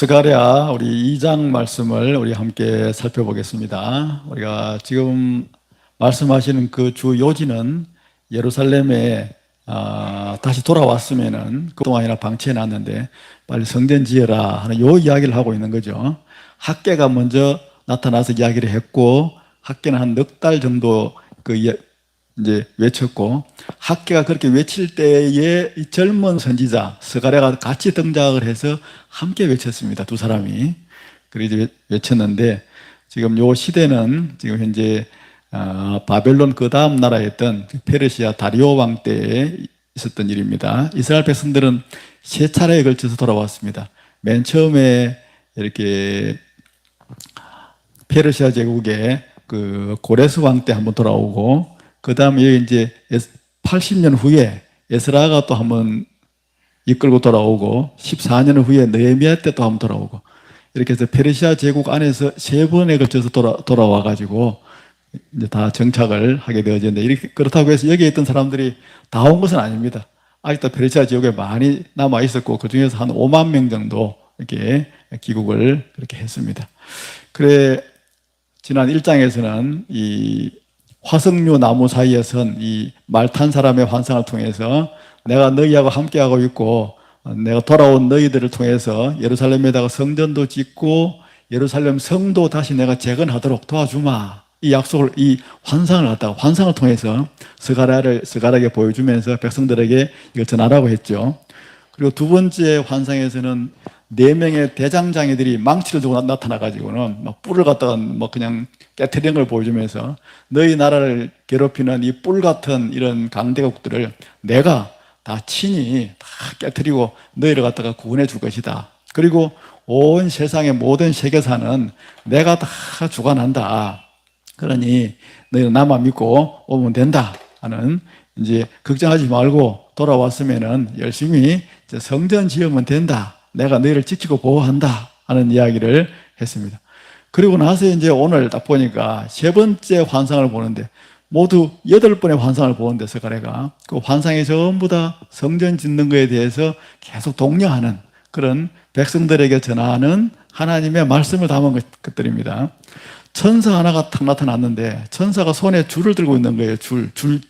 스가랴 우리 2장 말씀을 우리 함께 살펴보겠습니다. 우리가 지금 말씀하시는 그 주 요지는 예루살렘에 다시 돌아왔으면은 그동안이나 방치해 놨는데 빨리 성전 지어라 하는 요 이야기를 하고 있는 거죠. 학개가 먼저 나타나서 이야기를 했고, 학개는 한 넉 달 정도 이제 외쳤고, 학개가 그렇게 외칠 때에 이 젊은 선지자 스가랴가 같이 등장을 해서 함께 외쳤습니다. 두 사람이. 그리고 이제 외쳤는데, 지금 요 시대는 지금 현재 바벨론 그 다음 나라였던 페르시아 다리오 왕 때에 있었던 일입니다. 이스라엘 백성들은 세 차례에 걸쳐서 돌아왔습니다. 맨 처음에 이렇게 페르시아 제국의 그 고레스 왕 때 한번 돌아오고, 그 다음에 이제 80년 후에 에스라가 또 한번 이끌고 돌아오고, 14년 후에 느헤미야 때 또 한번 돌아오고, 이렇게 해서 페르시아 제국 안에서 세 번에 걸쳐서 돌아와 가지고 이제 다 정착을 하게 되어졌는데, 이렇게 그렇다고 해서 여기에 있던 사람들이 다 온 것은 아닙니다. 아직도 페르시아 지역에 많이 남아 있었고, 그 중에서 한 5만 명 정도 이렇게 귀국을 그렇게 했습니다. 그래, 지난 1장에서는 이 화석류 나무 사이에 선 이 말 탄 사람의 환상을 통해서 내가 너희하고 함께하고 있고, 내가 돌아온 너희들을 통해서 예루살렘에다가 성전도 짓고 예루살렘 성도 다시 내가 재건하도록 도와주마, 이 약속을, 이 환상을 갖다가 환상을 통해서 스가랴에게 보여주면서 백성들에게 이걸 전하라고 했죠. 그리고 두 번째 환상에서는 4명의 대장장이들이 망치를 들고 나타나가지고는 막 뿔을 갖다가 뭐 그냥 깨트리는 걸 보여주면서 너희 나라를 괴롭히는 이 뿔 같은 이런 강대국들을 내가 다 친히 다 깨트리고 너희를 갖다가 구원해 줄 것이다. 그리고 온 세상의 모든 세계사는 내가 다 주관한다. 그러니 너희는 나만 믿고 오면 된다 하는, 이제 걱정하지 말고 돌아왔으면은 열심히 성전 지으면 된다. 내가 너희를 지키고 보호한다 하는 이야기를 했습니다. 그리고 나서 이제 오늘 딱 보니까 세 번째 환상을 보는데, 모두 8번의 환상을 보는데 스가랴가 그 환상이 전부 다 성전 짓는 것에 대해서 계속 독려하는, 그런 백성들에게 전하는 하나님의 말씀을 담은 것들입니다. 천사 하나가 탁 나타났는데, 천사가 손에 줄을 들고 있는 거예요.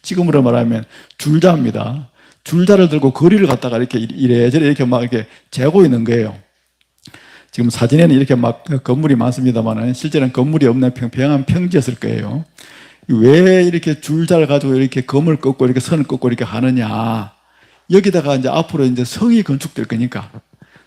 지금으로 말하면 줄자입니다. 줄자를 들고 거리를 갖다가 이렇게 이래저래 이렇게 막 이렇게 재고 있는 거예요. 지금 사진에는 이렇게 막 건물이 많습니다만 실제는 건물이 없는 평평한 평지였을 거예요. 왜 이렇게 줄자를 가지고 이렇게 검을 꺾고 이렇게 선을 꺾고 이렇게 하느냐. 여기다가 이제 앞으로 이제 성이 건축될 거니까,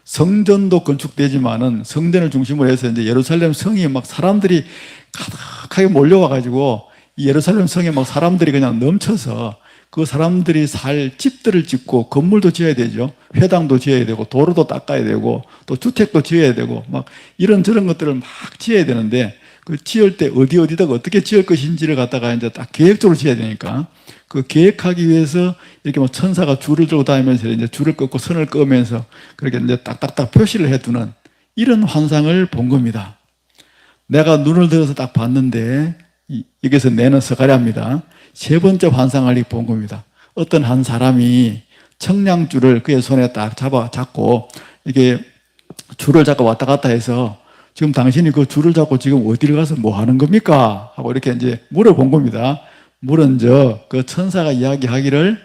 성전도 건축되지만은 성전을 중심으로 해서 이제 예루살렘 성이 막 사람들이 가득하게 몰려와 가지고 이 예루살렘 성에 막 사람들이 그냥 넘쳐서 그 사람들이 살 집들을 짓고 건물도 지어야 되죠. 회당도 지어야 되고 도로도 닦아야 되고 또 주택도 지어야 되고 막 이런저런 것들을 막 지어야 되는데, 그 지을 때 어디다가 어떻게 지을 것인지를 갖다가 이제 딱 계획적으로 지어야 되니까, 그 계획하기 위해서 이렇게 뭐 천사가 줄을 들고 다니면서 이제 줄을 꺾고 선을 끄면서 그렇게 이제 딱딱딱 표시를 해두는 이런 환상을 본 겁니다. 내가 눈을 들어서 딱 봤는데, 여기서 내는 스가랴입니다. 세 번째 환상을 본 겁니다. 어떤 한 사람이 청량줄을 그의 손에 딱 잡고 이게 줄을 잡고 왔다 갔다 해서, 지금 당신이 그 줄을 잡고 지금 어디를 가서 뭐 하는 겁니까? 하고 이렇게 이제 물어본 겁니다. 물은저 그 천사가 이야기하기를,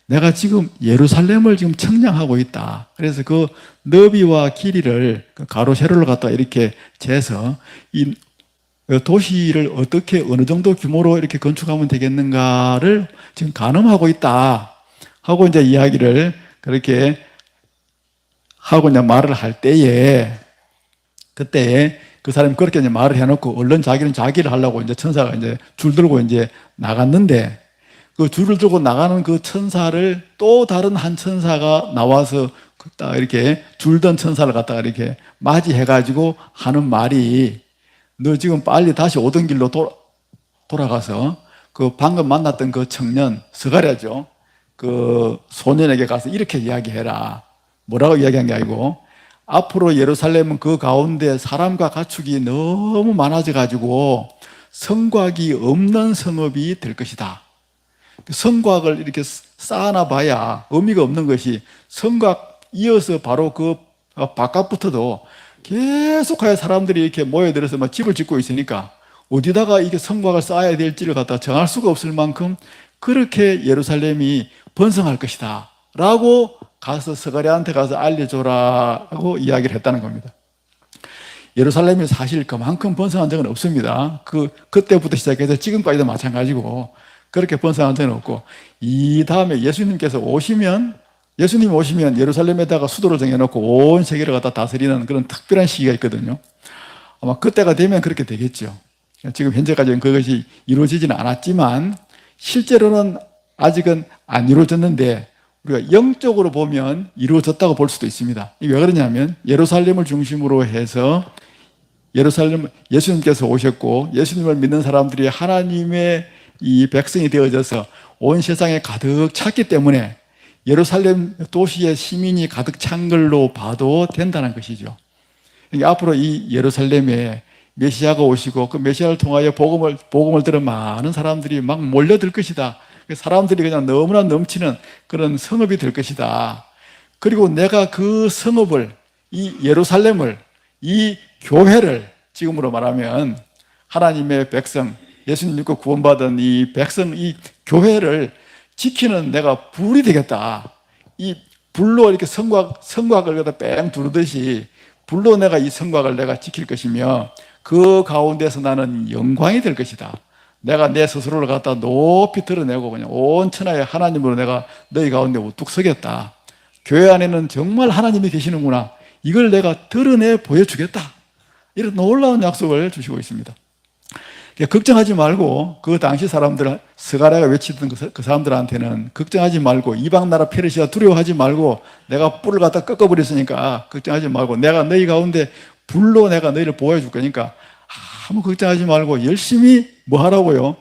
내가 지금 예루살렘을 지금 청량하고 있다. 그래서 그 너비와 길이를 그 가로 세로를 갖다가 이렇게 재서 이 도시를 어떻게 어느 정도 규모로 이렇게 건축하면 되겠는가를 지금 가늠하고 있다 하고 이제 이야기를 그렇게 하고 이제 말을 할 때에, 그때 그 사람이 그렇게 이제 말을 해놓고 얼른 자기는 자기를 하려고 이제 천사가 이제 줄 들고 이제 나갔는데, 그 줄을 들고 나가는 그 천사를 또 다른 한 천사가 나와서 딱 이렇게 줄던 천사를 갖다가 이렇게 맞이해가지고 하는 말이, 너 지금 빨리 다시 오던 길로 돌아가서 그 방금 만났던 그 청년 스가랴죠, 그 소년에게 가서 이렇게 이야기해라. 뭐라고 이야기한 게 아니고, 앞으로 예루살렘은 그 가운데 사람과 가축이 너무 많아져 가지고 성곽이 없는 성읍이 될 것이다. 성곽을 이렇게 쌓아놔 봐야 의미가 없는 것이, 성곽 이어서 바로 그 바깥부터도 계속하여 사람들이 이렇게 모여들어서 막 집을 짓고 있으니까 어디다가 이게 성곽을 쌓아야 될지를 갖다 정할 수가 없을 만큼 그렇게 예루살렘이 번성할 것이다 라고 가서 스가랴한테 가서 알려줘라 하고 이야기를 했다는 겁니다. 예루살렘이 사실 그만큼 번성한 적은 없습니다. 그때부터 시작해서 지금까지도 마찬가지고 그렇게 번성한 적은 없고, 이 다음에 예수님께서 오시면, 예수님이 오시면 예루살렘에다가 수도를 정해놓고 온 세계를 갖다 다스리는 그런 특별한 시기가 있거든요. 아마 그때가 되면 그렇게 되겠죠. 지금 현재까지는 그것이 이루어지지는 않았지만 실제로는 아직은 안 이루어졌는데 우리가 영적으로 보면 이루어졌다고 볼 수도 있습니다. 이게 왜 그러냐면 예루살렘을 중심으로 해서 예수님께서 오셨고 예수님을 믿는 사람들이 하나님의 이 백성이 되어져서 온 세상에 가득 찼기 때문에 예루살렘 도시의 시민이 가득 찬 걸로 봐도 된다는 것이죠. 그러니까 앞으로 이 예루살렘에 메시아가 오시고 그 메시아를 통하여 복음을 들은 많은 사람들이 막 몰려들 것이다. 사람들이 그냥 너무나 넘치는 그런 성읍이 될 것이다. 그리고 내가 그 성읍을, 이 예루살렘을, 이 교회를, 지금으로 말하면 하나님의 백성, 예수님 믿고 구원받은 이 백성, 이 교회를 지키는 내가 불이 되겠다. 이 불로 이렇게 성곽을 갖다 뺑 두르듯이 불로 내가 이 성곽을 내가 지킬 것이며 그 가운데서 나는 영광이 될 것이다. 내가 내 스스로를 갖다 높이 드러내고 그냥 온 천하의 하나님으로 내가 너희 가운데 우뚝 서겠다. 교회 안에는 정말 하나님이 계시는구나. 이걸 내가 드러내 보여주겠다. 이런 놀라운 약속을 주시고 있습니다. 걱정하지 말고 그 당시 사람들, 스가랴가 외치던 그 사람들한테는 걱정하지 말고 이방 나라 페르시아 두려워하지 말고 내가 뿔을 갖다 꺾어버렸으니까 걱정하지 말고 내가 너희 가운데 불로 내가 너희를 보호해줄 거니까 아무 걱정하지 말고 열심히 뭐 하라고요?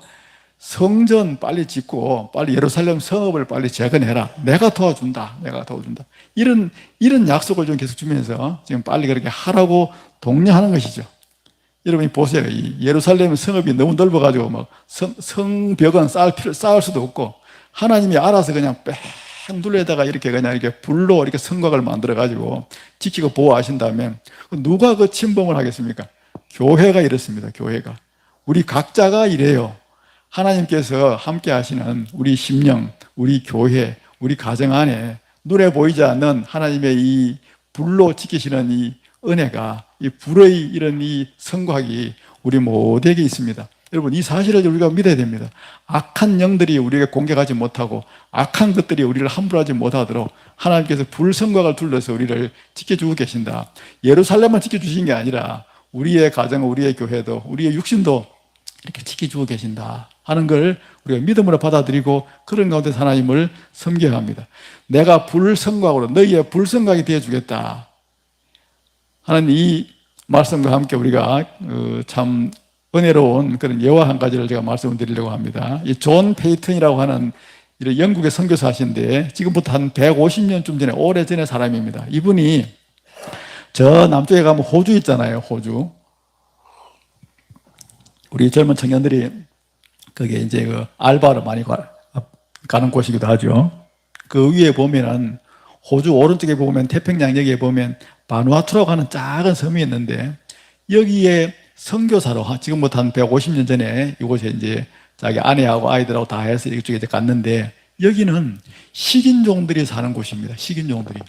성전 빨리 짓고 빨리 예루살렘 성읍을 빨리 재건해라. 내가 도와준다. 내가 도와준다. 이런 약속을 좀 계속 주면서 지금 빨리 그렇게 하라고 독려하는 것이죠. 여러분이 보세요. 이 예루살렘 성읍이 너무 넓어가지고 막 성벽은 쌓을 수도 없고 하나님이 알아서 그냥 뺑 둘레다가 이렇게 그냥 이렇게 불로 이렇게 성곽을 만들어가지고 지키고 보호하신다면 누가 그 침범을 하겠습니까? 교회가 이렇습니다. 교회가. 우리 각자가 이래요. 하나님께서 함께 하시는 우리 심령, 우리 교회, 우리 가정 안에 눈에 보이지 않는 하나님의 이 불로 지키시는 이 은혜가, 이 불의 이런 이 성곽이 우리 모두에게 있습니다. 여러분, 이 사실을 우리가 믿어야 됩니다. 악한 영들이 우리에게 공격하지 못하고 악한 것들이 우리를 함부로 하지 못하도록 하나님께서 불성곽을 둘러서 우리를 지켜주고 계신다. 예루살렘만 지켜주신 게 아니라 우리의 가정, 우리의 교회도, 우리의 육신도 이렇게 지켜주고 계신다 하는 걸 우리가 믿음으로 받아들이고 그런 가운데서 하나님을 섬겨야 합니다. 내가 불성곽으로 너희의 불성곽이 되어주겠다 하는 이 말씀과 함께 우리가 참 은혜로운 그런 예화 한 가지를 제가 말씀을 드리려고 합니다. 이 존 페이턴이라고 하는 영국의 선교사신데 지금부터 한 150년쯤 전에, 오래전의 사람입니다. 이분이 저 남쪽에 가면 호주 있잖아요. 호주. 우리 젊은 청년들이 거기에 이제 그 알바로 많이 가는 곳이기도 하죠. 그 위에 보면은 호주 오른쪽에 보면 태평양 여기에 보면 바누아투라고 하는 작은 섬이 있는데 여기에 선교사로 지금부터 한 150년 전에 이곳에 이제 자기 아내하고 아이들하고 다 해서 이쪽에 이제 갔는데 여기는 식인종들이 사는 곳입니다. 식인종들이.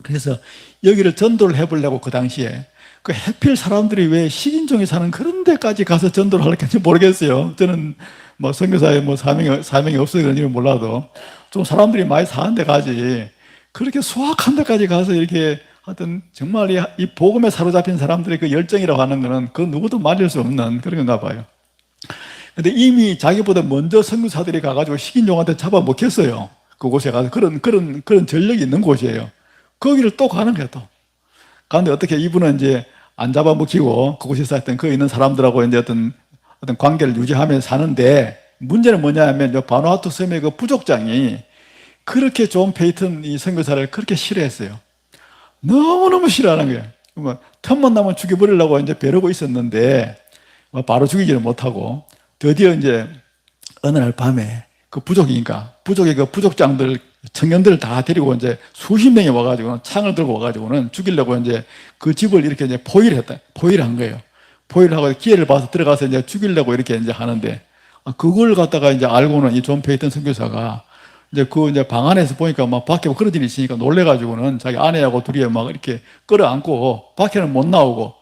그래서 여기를 전도를 해보려고 그 당시에 그 해필 사람들이 왜 식인종이 사는 그런 데까지 가서 전도를 하려는지 모르겠어요. 저는 뭐 선교사에 뭐 사명이 없어서 그런지 몰라도 좀 사람들이 많이 사는 데 가지 그렇게 수확한 데까지 가서 이렇게 하여튼 정말 이 복음에 사로잡힌 사람들의 그 열정이라고 하는 거는 그 누구도 말릴 수 없는 그런 건가 봐요. 근데 이미 자기보다 먼저 선교사들이 가가지고 식인종한테 잡아먹혔어요. 그곳에 가서 그런 전력이 있는 곳이에요. 거기를 또 가는 거예요, 또. 그런데 어떻게 이분은 이제 안 잡아먹히고 그곳에서 하여튼 거기 있는 사람들하고 이제 어떤 관계를 유지하면서 사는데 문제는 뭐냐면 바누아투 섬의 그 부족장이 그렇게 존 페이턴 이 선교사를 그렇게 싫어했어요. 너무너무 싫어하는 거예요. 뭐 틈만 나면 죽여버리려고 이제 벼르고 있었는데 뭐 바로 죽이지를 못하고 드디어 이제 어느 날 밤에 그 부족이니까 부족의 그 부족장들 청년들을 다 데리고 이제 수십 명이 와가지고는 창을 들고 와가지고는 죽이려고 이제 그 집을 이렇게 이제 포위를 한 거예요. 포위를 하고 기회를 봐서 들어가서 이제 죽이려고 이렇게 이제 하는데, 그걸 갖다가 이제 알고는 이 존 페이턴 선교사가 이제 그 이제 방 안에서 보니까 막 밖에 그런 일이 있으니까 놀래가지고는 자기 아내하고 둘이 막 이렇게 끌어안고 밖에는 못 나오고,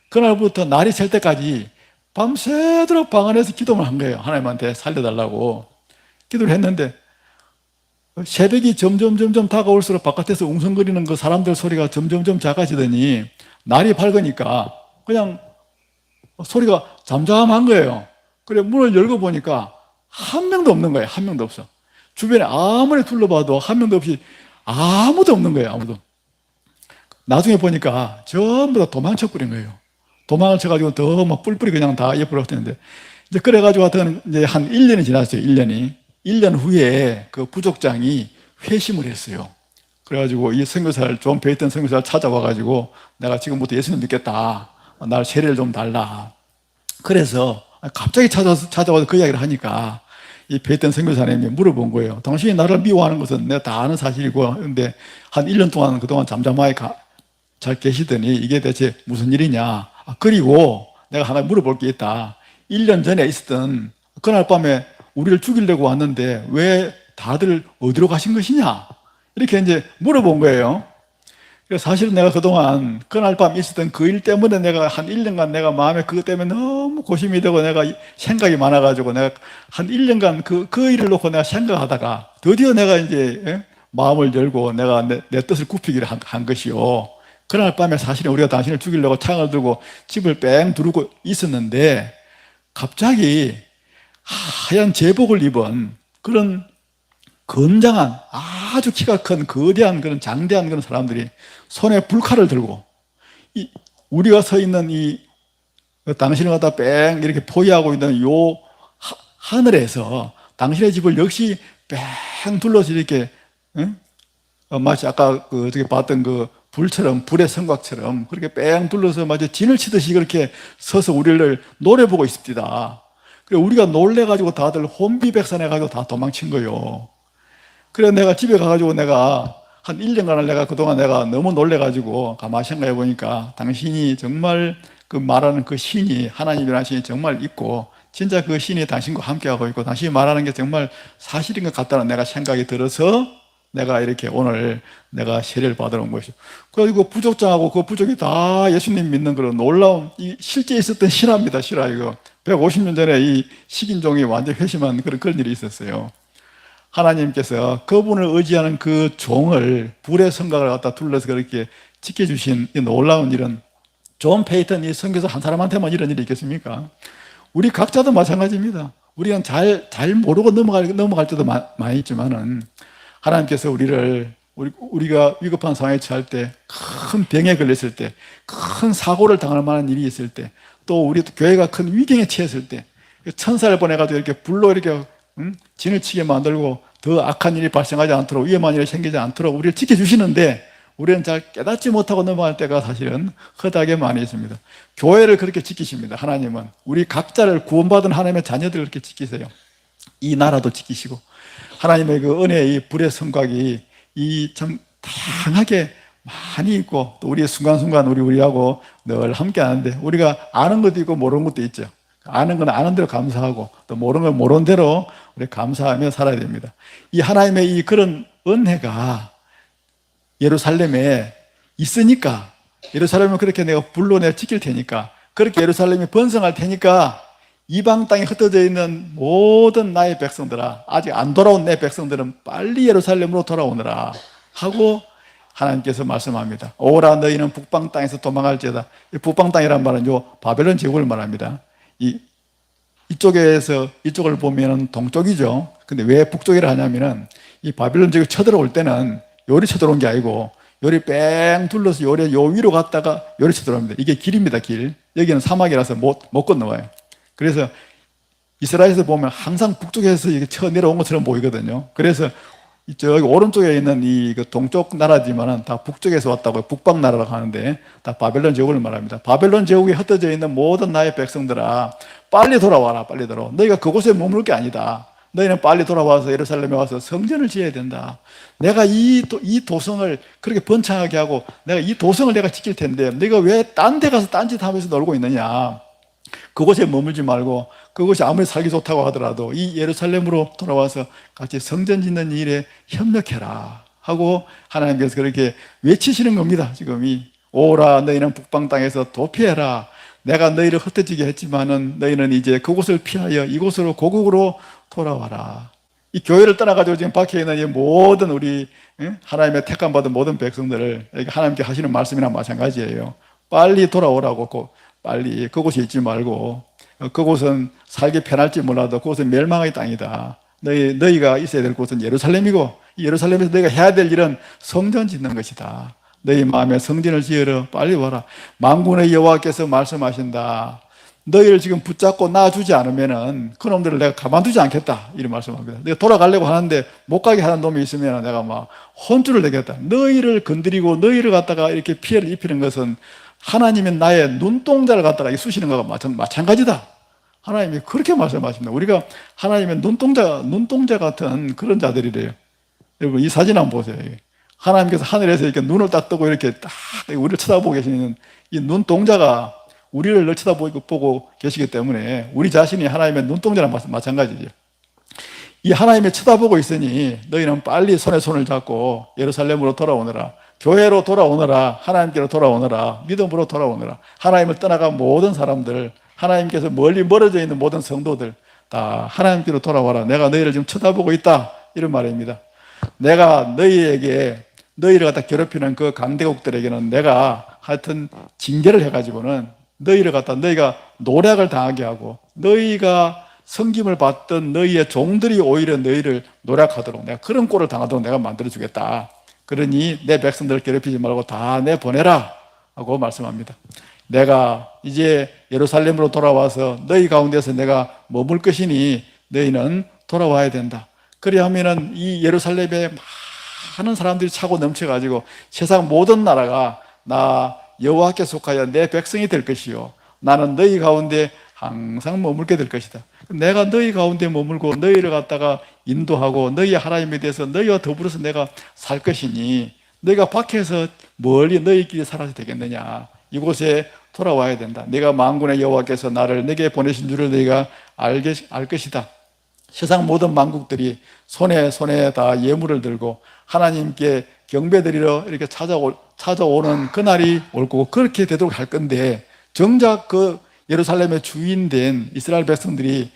그날부터 날이 셀 때까지 밤새도록 방 안에서 기도를 한 거예요. 하나님한테 살려달라고 기도를 했는데, 새벽이 점점 다가올수록 바깥에서 웅성거리는 그 사람들 소리가 점점 작아지더니 날이 밝으니까 그냥 소리가 잠잠한 거예요. 그래 문을 열고 보니까 한 명도 없는 거예요. 한 명도 없어. 주변에 아무리 둘러봐도 한 명도 없이 아무도 없는 거예요. 아무도. 나중에 보니까 전부 다 도망쳐 버린 거예요. 도망을 쳐가지고 더 막 뿔뿔이 그냥 다 옆으로 흩었는데, 이제 그래가지고 하여튼 이제 한 1년이 지났어요. 1년 후에 그 부족장이 회심을 했어요. 그래가지고 이 선교사를, 존 페이턴 선교사를 찾아와가지고 내가 지금부터 예수님 믿겠다. 날 세례를 좀 달라. 그래서 갑자기 찾아와서 그 이야기를 하니까 이 페이턴 선교사님이 물어본 거예요. 당신이 나를 미워하는 것은 내가 다 아는 사실이고, 근데 한 1년 동안 그동안 잠잠하게 잘 계시더니 이게 대체 무슨 일이냐. 그리고 내가 하나 물어볼 게 있다. 1년 전에 있었던 그날 밤에 우리를 죽이려고 왔는데 왜 다들 어디로 가신 것이냐? 이렇게 이제 물어본 거예요. 그래서 사실은 내가 그동안 그날 밤 있었던 그 일 때문에 내가 한 1년간 내가 마음에 그것 때문에 너무 고심이 되고 내가 생각이 많아가지고 내가 한 1년간 그 일을 놓고 내가 생각하다가 드디어 내가 이제 마음을 열고 내가 내 뜻을 굽히기를 한 것이요. 그날 밤에 사실은 우리가 당신을 죽이려고 창을 들고 집을 뺑 두르고 있었는데 갑자기 하얀 제복을 입은 그런 건장한 아주 키가 큰 거대한 그런 장대한 그런 사람들이 손에 불칼을 들고 우리가 서 있는 이 당신을 갖다 뺑 이렇게 포위하고 있는 요 하늘에서 당신의 집을 역시 뺑 둘러서 이렇게 마치 아까 어떻게 봤던 그 불처럼 불의 성곽처럼 그렇게 뺑 둘러서 마치 진을 치듯이 그렇게 서서 우리를 노려보고 있습니다. 그래 우리가 놀래가지고 다들 혼비백산해가지고 다 도망친 거요. 그래 내가 집에 가가지고 내가 한 1년간을 내가 그동안 내가 너무 놀래가지고 가만히 생각해 보니까 당신이 정말 그 말하는 그 신이 하나님이라는 신이 정말 있고 진짜 그 신이 당신과 함께하고 있고 당신이 말하는 게 정말 사실인 것 같다는 내가 생각이 들어서 내가 이렇게 오늘 내가 세례를 받으러 온 것이죠. 그래가지고 부족장하고 그 부족이 다 예수님 믿는 그런 놀라운 이 실제 있었던 실화입니다. 실화 이거 150년 전에 이 식인종이 완전 회심한 그런 일이 있었어요. 하나님께서 그분을 의지하는 그 종을 불의 성곽을 갖다 둘러서 그렇게 지켜주신 이 놀라운 일은 존 페이턴 이 선교사 한 사람한테만 이런 일이 있겠습니까? 우리 각자도 마찬가지입니다. 우리가 잘 모르고 넘어갈 때도 많이 있지만은 하나님께서 우리가 위급한 상황에 처할 때, 큰 병에 걸렸을 때, 큰 사고를 당할 만한 일이 있을 때, 또 우리 교회가 큰 위경에 처했을 때, 천사를 보내가지고 이렇게 불로 이렇게 진을 치게 만들고 더 악한 일이 발생하지 않도록 위험한 일이 생기지 않도록 우리를 지켜주시는데 우리는 잘 깨닫지 못하고 넘어갈 때가 사실은 허다하게 많이 있습니다. 교회를 그렇게 지키십니다. 하나님은 우리 각자를 구원받은 하나님의 자녀들을 그렇게 지키세요. 이 나라도 지키시고 하나님의 그 은혜의 이 불의 성곽이 이 참 다양하게 많이 있고 또 우리의 순간순간 우리하고 늘 함께 하는데 우리가 아는 것도 있고 모르는 것도 있죠. 아는 건 아는 대로 감사하고 또 모르는 건 모르는 대로 우리 감사하며 살아야 됩니다. 이 하나님의 이 그런 은혜가 예루살렘에 있으니까 예루살렘은 그렇게 내가 불로 내가 지킬 테니까 그렇게 예루살렘이 번성할 테니까 이방 땅에 흩어져 있는 모든 나의 백성들아 아직 안 돌아온 내 백성들은 빨리 예루살렘으로 돌아오느라 하고 하나님께서 말씀합니다. 오라 너희는 북방 땅에서 도망할지어다. 이 북방 땅이란 말은 요 바벨론 제국을 말합니다. 이쪽을 보면은 동쪽이죠. 근데 왜 북쪽이라 하냐면은 이 바벨론 제국 쳐들어올 때는 요리 쳐들어온 게 아니고 요리 뺑 둘러서 요리 요 위로 갔다가 요리 쳐들어옵니다. 이게 길입니다, 길. 여기는 사막이라서 못 건너와요. 그래서 이스라엘에서 보면 항상 북쪽에서 이게 쳐 내려온 것처럼 보이거든요. 그래서 저기 오른쪽에 있는 이 동쪽 나라지만은 다 북쪽에서 왔다고 북방 나라라고 하는데 다 바벨론 제국을 말합니다. 바벨론 제국에 흩어져 있는 모든 나의 백성들아 빨리 돌아와라, 빨리 돌아와. 너희가 그곳에 머물 게 아니다. 너희는 빨리 돌아와서 예루살렘에 와서 성전을 지어야 된다. 내가 이 도성을 그렇게 번창하게 하고 내가 이 도성을 내가 지킬 텐데 네가 왜 딴 데 가서 딴짓 하면서 놀고 있느냐. 그곳에 머물지 말고 그곳이 아무리 살기 좋다고 하더라도 이 예루살렘으로 돌아와서 같이 성전 짓는 일에 협력해라 하고 하나님께서 그렇게 외치시는 겁니다. 지금 오라 너희는 북방 땅에서 도피해라. 내가 너희를 흩어지게 했지만은 너희는 이제 그곳을 피하여 이곳으로 고국으로 돌아와라. 이 교회를 떠나가지고 지금 박혀 있는 이 모든 우리 하나님의 택함 받은 모든 백성들을 하나님께 하시는 말씀이나 마찬가지예요. 빨리 돌아오라고. 빨리 그곳에 있지 말고 그곳은 살기 편할지 몰라도 그곳은 멸망의 땅이다. 너희가 있어야 될 곳은 예루살렘이고 이 예루살렘에서 너희가 해야 될 일은 성전 짓는 것이다. 너희 마음에 성전을 지으러 빨리 와라. 만군의 여호와께서 말씀하신다. 너희를 지금 붙잡고 놔주지 않으면은 그놈들을 내가 가만두지 않겠다. 이런 말씀합니다. 내가 돌아가려고 하는데 못 가게 하는 놈이 있으면 내가 막 혼쭐을 내겠다. 너희를 건드리고 너희를 갖다가 이렇게 피해를 입히는 것은 하나님이 나의 눈동자를 갖다가 쑤시는 것과 마찬가지다. 하나님이 그렇게 말씀하십니다. 우리가 하나님의 눈동자 같은 그런 자들이래요. 여러분, 이 사진 한번 보세요. 하나님께서 하늘에서 이렇게 눈을 딱 뜨고 이렇게 딱 우리를 쳐다보고 계시는 이 눈동자가 우리를 쳐다보고 계시기 때문에 우리 자신이 하나님의 눈동자랑 마찬가지죠. 이 하나님이 쳐다보고 있으니 너희는 빨리 손에 손을 잡고 예루살렘으로 돌아오너라. 교회로 돌아오너라. 하나님께로 돌아오너라. 믿음으로 돌아오너라. 하나님을 떠나간 모든 사람들, 하나님께서 멀리 멀어져 있는 모든 성도들 다 하나님께로 돌아와라. 내가 너희를 지금 쳐다보고 있다. 이런 말입니다. 내가 너희를 갖다 괴롭히는 그 강대국들에게는 내가 하여튼 징계를 해가지고는 너희가 노략을 당하게 하고 너희가 섬김을 받던 너희의 종들이 오히려 너희를 노략하도록 내가 그런 꼴을 당하도록 내가 만들어주겠다. 그러니 내 백성들을 괴롭히지 말고 다 내보내라 하고 말씀합니다. 내가 이제 예루살렘으로 돌아와서 너희 가운데서 내가 머물 것이니 너희는 돌아와야 된다. 그리하면은 이 예루살렘에 많은 사람들이 차고 넘쳐가지고 세상 모든 나라가 나 여호와께 속하여 내 백성이 될 것이요 나는 너희 가운데 항상 머물게 될 것이다. 내가 너희 가운데 머물고 너희를 갖다가 인도하고 너희 하나님에 대해서 너희와 더불어서 내가 살 것이니 너희가 밖에서 멀리 너희끼리 살아도 되겠느냐. 이곳에 돌아와야 된다. 내가 만군의 여호와께서 나를 내게 보내신 줄을 너희가 알 것이다. 세상 모든 만국들이 손에 다 예물을 들고 하나님께 경배드리러 이렇게 찾아오는 그날이 올 거고 그렇게 되도록 할 건데 정작 그 예루살렘의 주인된 이스라엘 백성들이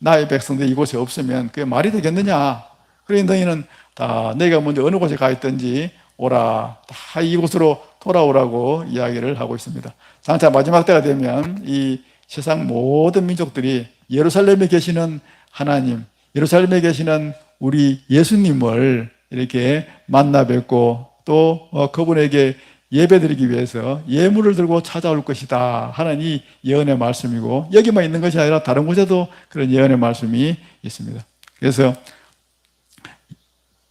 나의 백성들이 이곳에 없으면 그게 말이 되겠느냐. 그러니 너희는 다 너희가 먼저 어느 곳에 가 있든지 오라. 다 이곳으로 돌아오라고 이야기를 하고 있습니다. 장차 마지막 때가 되면 이 세상 모든 민족들이 예루살렘에 계시는 하나님, 예루살렘에 계시는 우리 예수님을 이렇게 만나 뵙고 또 그분에게 예배드리기 위해서 예물을 들고 찾아올 것이다 하는 이 예언의 말씀이고 여기만 있는 것이 아니라 다른 곳에도 그런 예언의 말씀이 있습니다. 그래서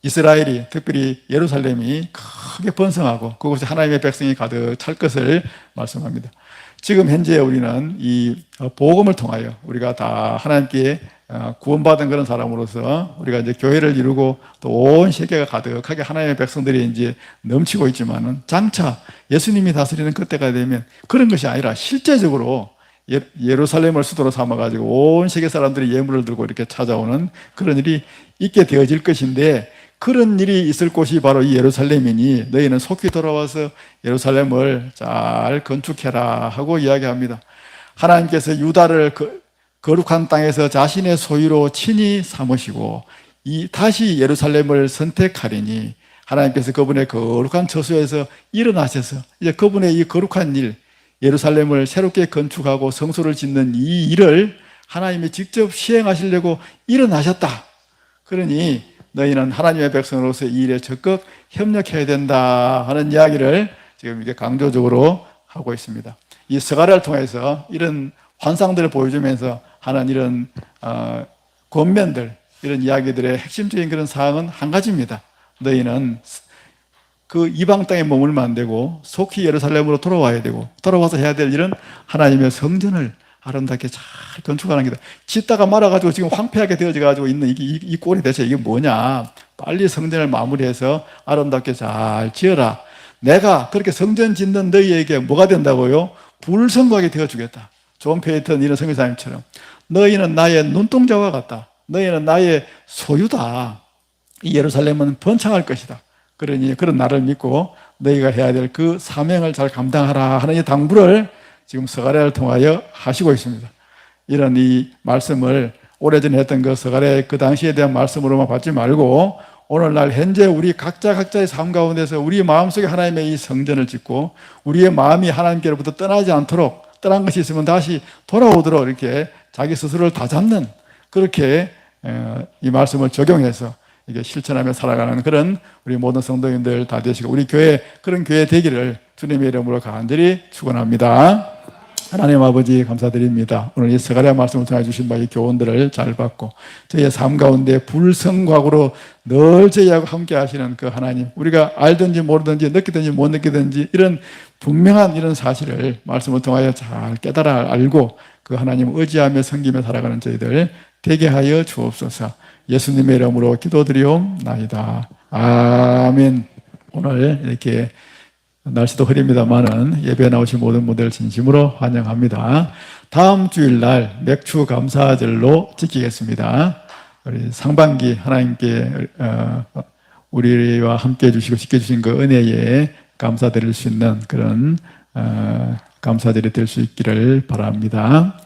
이스라엘이 특별히 예루살렘이 크게 번성하고 그곳에 하나님의 백성이 가득 찰 것을 말씀합니다. 지금 현재 우리는 이 복음을 통하여 우리가 다 하나님께 구원받은 그런 사람으로서 우리가 이제 교회를 이루고 또 온 세계가 가득하게 하나님의 백성들이 이제 넘치고 있지만은 장차 예수님이 다스리는 그때가 되면 그런 것이 아니라 실제적으로 예루살렘을 수도로 삼아가지고 온 세계 사람들이 예물을 들고 이렇게 찾아오는 그런 일이 있게 되어질 것인데 그런 일이 있을 곳이 바로 이 예루살렘이니 너희는 속히 돌아와서 예루살렘을 잘 건축해라 하고 이야기합니다. 하나님께서 유다를 거룩한 땅에서 자신의 소유로 친히 삼으시고 다시 예루살렘을 선택하리니 하나님께서 그분의 거룩한 처소에서 일어나셔서 이제 그분의 이 거룩한 일 예루살렘을 새롭게 건축하고 성소를 짓는 이 일을 하나님이 직접 시행하시려고 일어나셨다. 그러니 너희는 하나님의 백성으로서 이 일에 적극 협력해야 된다 하는 이야기를 지금 이게 강조적으로 하고 있습니다. 이 스가랴를 통해서 이런 환상들을 보여주면서 하는 이런 권면들, 이런 이야기들의 핵심적인 그런 사항은 한 가지입니다. 너희는 그 이방 땅에 머물면 안 되고 속히 예루살렘으로 돌아와야 되고 돌아와서 해야 될 일은 하나님의 성전을 아름답게 잘 건축하는 게다. 짓다가 말아가지고 지금 황폐하게 되어져가지고 있는 이 꼴이 대체 이게 뭐냐. 빨리 성전을 마무리해서 아름답게 잘 지어라. 내가 그렇게 성전 짓는 너희에게 뭐가 된다고요? 불성곽이 되어주겠다. 존 페이턴 이런 선교사님처럼 너희는 나의 눈동자와 같다. 너희는 나의 소유다. 이 예루살렘은 번창할 것이다. 그러니 그런 나를 믿고 너희가 해야 될 그 사명을 잘 감당하라 하는 이 당부를 지금 스가랴를 통하여 하시고 있습니다. 이런 이 말씀을 오래전에 했던 그 스가랴의 그 당시에 대한 말씀으로만 받지 말고 오늘날 현재 우리 각자의 삶 가운데서 우리 마음속에 하나님의 이 성전을 짓고 우리의 마음이 하나님께로부터 떠나지 않도록 떠난 것이 있으면 다시 돌아오도록 이렇게 자기 스스로를 다잡는 그렇게 이 말씀을 적용해서 이게 실천하며 살아가는 그런 우리 모든 성도님들 다 되시고 우리 교회 그런 교회 되기를 주님의 이름으로 간절히 축원합니다. 하나님 아버지 감사드립니다. 오늘 이 스가랴 말씀을 통해 주신 바의 교훈들을 잘 받고 저희의 삶 가운데 불성곽으로 늘 저희하고 함께 하시는 그 하나님, 우리가 알든지 모르든지 느끼든지 못 느끼든지 이런 분명한 이런 사실을 말씀을 통하여 잘 깨달아 알고 그 하나님 의지하며 섬기며 살아가는 저희들 되게 하여 주옵소서. 예수님의 이름으로 기도드리옵나이다. 아멘. 오늘 이렇게 날씨도 흐립니다만은 예배에 나오신 모든 분들 진심으로 환영합니다. 다음 주일날 맥주 감사절로 지키겠습니다. 우리 상반기 하나님께 우리와 함께 해주시고 지켜주신 그 은혜에 감사드릴 수 있는 그런 감사절이 될 수 있기를 바랍니다.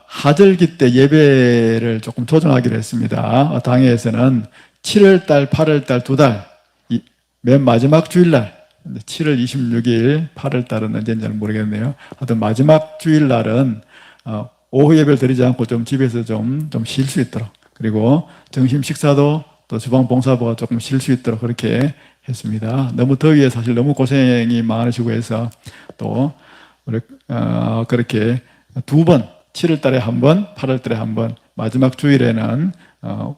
하절기 때 예배를 조금 조정하기로 했습니다. 당회에서는 7월달, 8월달 두 달, 맨 마지막 주일날 7월 26일, 8월달은 언제인지 모르겠네요. 하여튼 마지막 주일날은 오후 예배를 드리지 않고 좀 집에서 좀 쉴 수 있도록, 그리고 점심 식사도 또 주방 봉사부가 조금 쉴 수 있도록 그렇게 했습니다. 너무 더위에 사실 너무 고생이 많으시고 해서 또 그렇게 두 번, 7월달에 한 번, 8월달에 한 번, 마지막 주일에는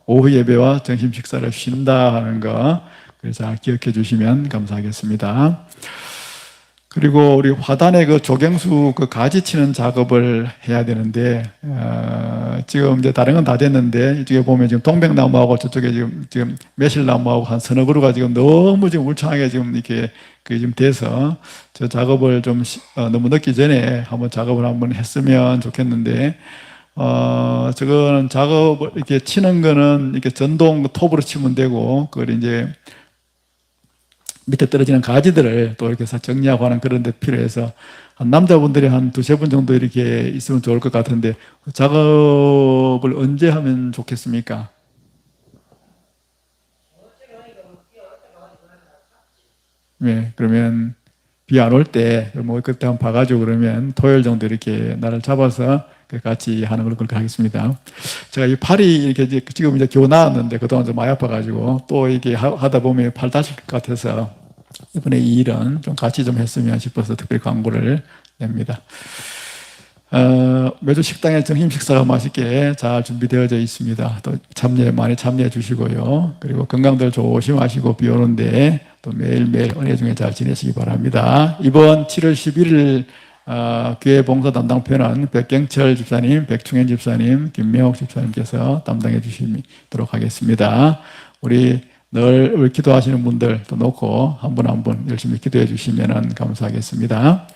오후 예배와 점심 식사를 쉰다 하는 거 그래서 잘 기억해 주시면 감사하겠습니다. 그리고 우리 화단에 그 조경수 그 가지 치는 작업을 해야 되는데 지금 이제 다른 건 다 됐는데 이쪽에 보면 지금 동백나무하고 저쪽에 지금 매실나무하고 한 서너 그루가 지금 너무 지금 울창하게 지금 이렇게 그게 좀 돼서 저 작업을 좀 너무 늦기 전에 한번 작업을 한번 했으면 좋겠는데 저거는 작업을 이렇게 치는 거는 이렇게 전동 톱으로 치면 되고 그걸 이제 밑에 떨어지는 가지들을 또 이렇게 정리하고 하는 그런 데 필요해서 한 남자분들이 한 두세 분 정도 이렇게 있으면 좋을 것 같은데 작업을 언제 하면 좋겠습니까? 네, 그러면 비 안 올 때 뭐 그때 한번 봐가지고 그러면 토요일 정도 이렇게 날을 잡아서 같이 하는 걸 그렇게 하겠습니다. 제가 이 팔이 이렇게 지금 이제 겨우 나왔는데 그동안 좀 많이 아파가지고 또 이렇게 하다 보면 팔 다칠 것 같아서 이번에 이 일은 좀 같이 좀 했으면 싶어서 특별히 광고를 냅니다. 매주 식당에 점심 식사가 맛있게 잘 준비되어져 있습니다. 또 많이 참여해 주시고요. 그리고 건강들 조심하시고 비 오는데 또 매일매일 은혜 중에 잘 지내시기 바랍니다. 이번 7월 11일 교회 봉사 담당편은 백경철 집사님, 백충현 집사님, 김명옥 집사님께서 담당해 주시도록 하겠습니다. 우리 늘 기도하시는 분들 또 놓고 한 분 한 분 열심히 기도해 주시면 감사하겠습니다.